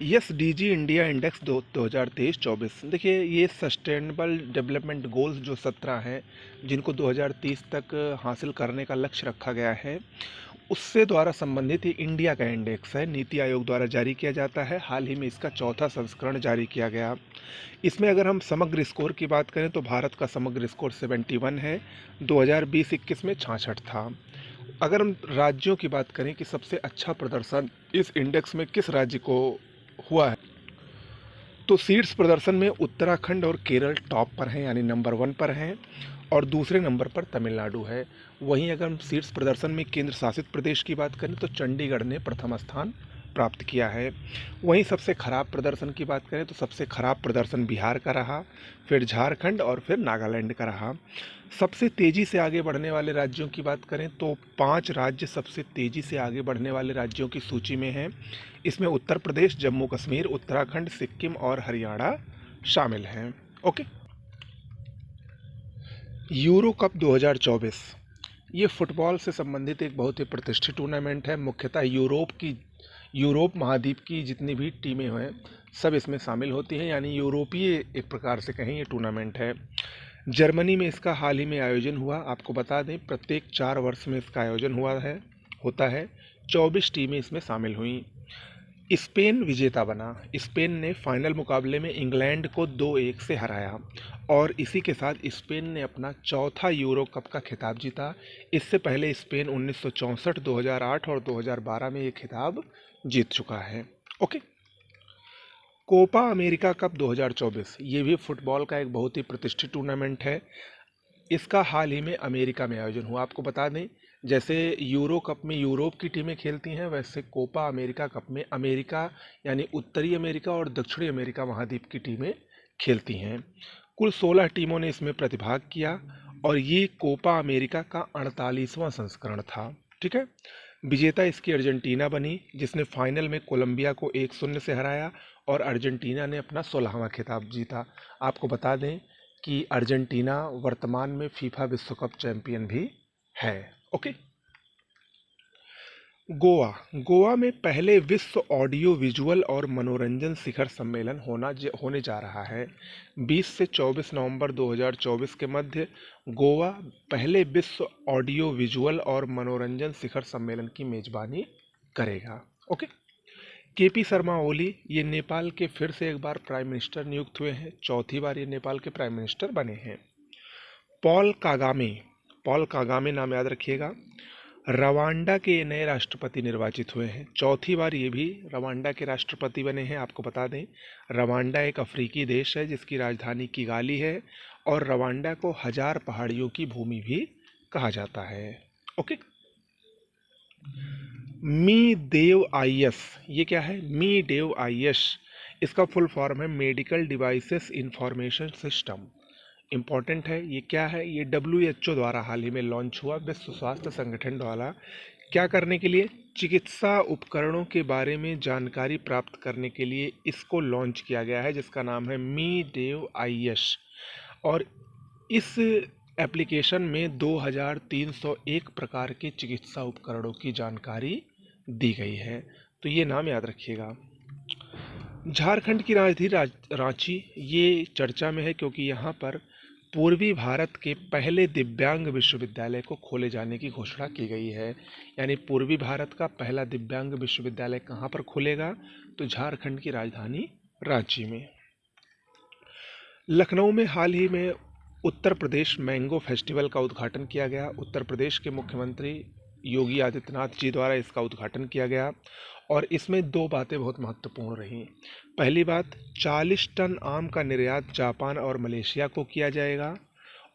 SDG India index 2023-24। देखिए, ये sustainable development goals जो 17 हैं, जिनको 2030 तक हासिल करने का लक्ष्य रखा गया है, उससे द्वारा संबंधित ये इंडिया का इंडेक्स है। नीति आयोग द्वारा जारी किया जाता है। हाल ही में इसका चौथा संस्करण जारी किया गया। इसमें अगर हम समग्र स्कोर की बात करें तो भारत का समग्र स्कोर 71 है। 2020-21 में 66 था। अगर हम राज्यों की बात करें कि सबसे अच्छा प्रदर्शन इस इंडेक्स में किस राज्य को हुआ है, तो शीर्ष प्रदर्शन में उत्तराखंड और केरल टॉप पर हैं, यानी नंबर 1 पर हैं, और दूसरे नंबर पर तमिलनाडु है। वहीं अगर हम शीर्ष प्रदर्शन में केंद्र शासित प्रदेश की बात करें तो चंडीगढ़ ने प्रथम स्थान प्राप्त किया है। वहीं सबसे खराब प्रदर्शन की बात करें तो सबसे खराब प्रदर्शन बिहार का रहा, फिर झारखंड और फिर नागालैंड का रहा। सबसे तेज़ी से आगे बढ़ने वाले राज्यों की बात करें तो 5 राज्य सबसे तेज़ी से आगे बढ़ने वाले राज्यों की सूची में हैं। इसमें उत्तर प्रदेश, जम्मू कश्मीर, उत्तराखंड, सिक्किम और हरियाणा शामिल हैं। ओके। यूरो कप 2024 ये फुटबॉल से संबंधित एक बहुत ही प्रतिष्ठित टूर्नामेंट है। मुख्यतः यूरोप महाद्वीप की जितनी भी टीमें हैं, सब इसमें शामिल होती हैं, यानी यूरोपीय एक प्रकार से कहें ये टूर्नामेंट है। जर्मनी में इसका हाल ही में आयोजन हुआ। आपको बता दें, प्रत्येक 4 वर्ष में इसका आयोजन होता है। 24 टीमें इसमें शामिल हुईं। स्पेन विजेता बना। स्पेन ने फाइनल मुकाबले में इंग्लैंड को 2-1 से हराया और इसी के साथ स्पेन ने अपना चौथा यूरो कप का खिताब जीता। इससे पहले स्पेन 1964, 2008 और 2012 में ये खिताब जीत चुका है। ओके। कोपा अमेरिका कप 2024 ये भी फुटबॉल का एक बहुत ही प्रतिष्ठित टूर्नामेंट है। इसका हाल ही में अमेरिका में आयोजन हुआ। आपको बता दें, जैसे यूरो कप में यूरोप की टीमें खेलती हैं, वैसे कोपा अमेरिका कप में अमेरिका यानी उत्तरी अमेरिका और दक्षिणी अमेरिका महाद्वीप की टीमें खेलती हैं। कुल 16 टीमों ने इसमें प्रतिभाग किया और ये कोपा अमेरिका का 48वां संस्करण था। ठीक है। विजेता इसकी अर्जेंटीना बनी, जिसने फाइनल में कोलंबिया को 1-0 से हराया और अर्जेंटीना ने अपना 16वां खिताब जीता। आपको बता दें कि अर्जेंटीना वर्तमान में फीफा विश्व कप चैंपियन भी है। ओके। गोवा में पहले विश्व ऑडियो विजुअल और मनोरंजन शिखर सम्मेलन होने जा रहा है। 20 से 24 नवंबर 2024 के मध्य गोवा पहले विश्व ऑडियो विजुअल और मनोरंजन शिखर सम्मेलन की मेजबानी करेगा। ओके। केपी शर्मा ओली ये नेपाल के फिर से एक बार प्राइम मिनिस्टर नियुक्त हुए हैं। चौथी बार ये नेपाल के प्राइम मिनिस्टर बने हैं। पॉल कागामे नाम याद रखिएगा, रवांडा के नए राष्ट्रपति निर्वाचित हुए हैं। चौथी बार ये भी रवांडा के राष्ट्रपति बने हैं। आपको बता दें, रवांडा एक अफ्रीकी देश है जिसकी राजधानी किगाली है और रवांडा को 1000 पहाड़ियों की भूमि भी कहा जाता है। ओके। मी देव आईएस ये क्या है? मी देव आईएस इसका फुल फॉर्म है medical devices information system. Important है। ये क्या है? ये WHO द्वारा हाल ही में लॉन्च हुआ, विश्व स्वास्थ्य संगठन द्वारा। क्या करने के लिए? चिकित्सा उपकरणों के बारे में जानकारी प्राप्त करने के लिए इसको लॉन्च किया गया है, जिसका नाम है मी देव आईएस। और इस एप्लीकेशन में 2301 प्रकार के चिकित्सा उपकरणों की जानकारी दी गई है। तो ये नाम याद रखिएगा। झारखंड की राजधानी रांची ये चर्चा में है क्योंकि यहाँ पर पूर्वी भारत के पहले दिव्यांग विश्वविद्यालय को खोले जाने की घोषणा की गई है। यानी पूर्वी भारत का पहला दिव्यांग विश्वविद्यालय कहाँ पर खुलेगा? तो झारखंड की राजधानी रांची में। लखनऊ में हाल ही में उत्तर प्रदेश मैंगो फेस्टिवल का उद्घाटन किया गया। उत्तर प्रदेश के मुख्यमंत्री योगी आदित्यनाथ जी द्वारा इसका उद्घाटन किया गया और इसमें 2 बातें बहुत महत्वपूर्ण रहीं। पहली बात, 40 टन आम का निर्यात जापान और मलेशिया को किया जाएगा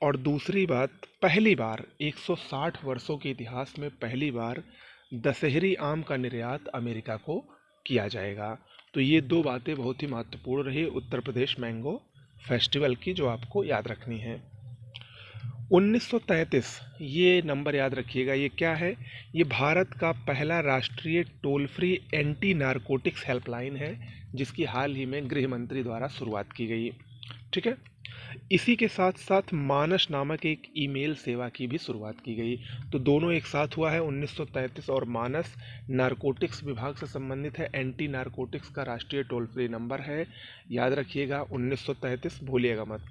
और दूसरी बात, पहली बार 160 वर्षों के इतिहास में पहली बार दशहरी आम का निर्यात अमेरिका को किया जाएगा। तो ये 2 बातें बहुत ही महत्वपूर्ण रही उत्तर प्रदेश मैंगो फेस्टिवल की, जो आपको याद रखनी है। 1933 ये नंबर याद रखिएगा। ये क्या है? ये भारत का पहला राष्ट्रीय toll free anti narcotics helpline है, जिसकी हाल ही में गृह मंत्री द्वारा शुरुआत की गई। ठीक है। इसी के साथ साथ मानस नामक एक ईमेल सेवा की भी शुरुआत की गई। तो दोनों एक साथ हुआ है 1933। और मानस नारकोटिक्स विभाग से संबंधित है, एंटी नारकोटिक्स का राष्ट्रीय टोल फ्री नंबर है, याद रखिएगा 1933, भूलिएगा मत।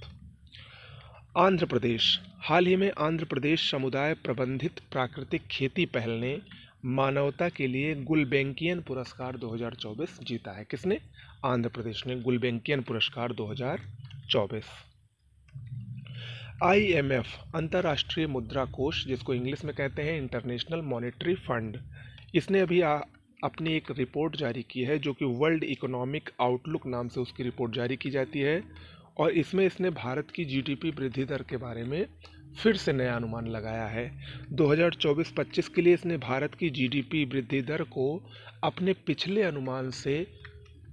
आंध्र प्रदेश, हाल ही में आंध्र प्रदेश समुदाय प्रबंधित प्राकृतिक खेती पहल ने मानवता के लिए गुलबेंकियन पुरस्कार 2024 जीता है। किसने? आंध्र प्रदेश ने गुलबेंकियन पुरस्कार 2024। आईएमएफ, अंतर्राष्ट्रीय मुद्रा कोष, जिसको इंग्लिश में कहते हैं इंटरनेशनल मॉनेटरी फंड, इसने अभी अपनी एक रिपोर्ट जारी की है, जो कि वर्ल्ड इकोनॉमिक आउटलुक नाम से उसकी रिपोर्ट जारी की जाती है। और इसमें इसने भारत की जीडीपी वृद्धि दर के बारे में फिर से नया अनुमान लगाया है। 2024-25 के लिए इसने भारत की जीडीपी वृद्धि दर को अपने पिछले अनुमान से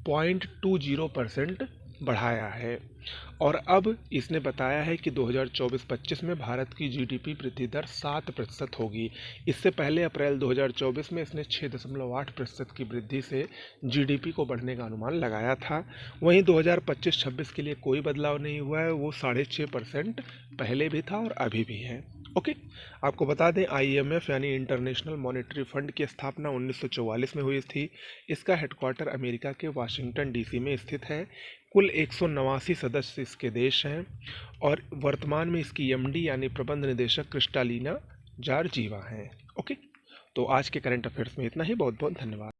0.20% बढ़ाया है। और अब इसने बताया है कि 2024-25 में भारत की जीडीपी वृद्धि दर 7% होगी। इससे पहले अप्रैल 2024 में इसने 6.8% की वृद्धि से जीडीपी को बढ़ने का अनुमान लगाया था। वहीं 2025-26 के लिए कोई बदलाव नहीं हुआ है, वो 6.5% पहले भी था और अभी भी है। ओके, आपको बता दें आईएमएफ यानी इंटरनेशनल मॉनेटरी फंड की स्थापना 1944 में हुई थी। इसका हेडक्वार्टर अमेरिका के वाशिंगटन डीसी में स्थित है। कुल 189 सदस्य इसके देश हैं और वर्तमान में इसकी एमडी यानी प्रबंध निदेशक क्रिस्टालिना जॉर्जिवा हैं। ओके, तो आज के करंट अफेयर्स में इतना ही। बहुत बहुत धन्यवाद।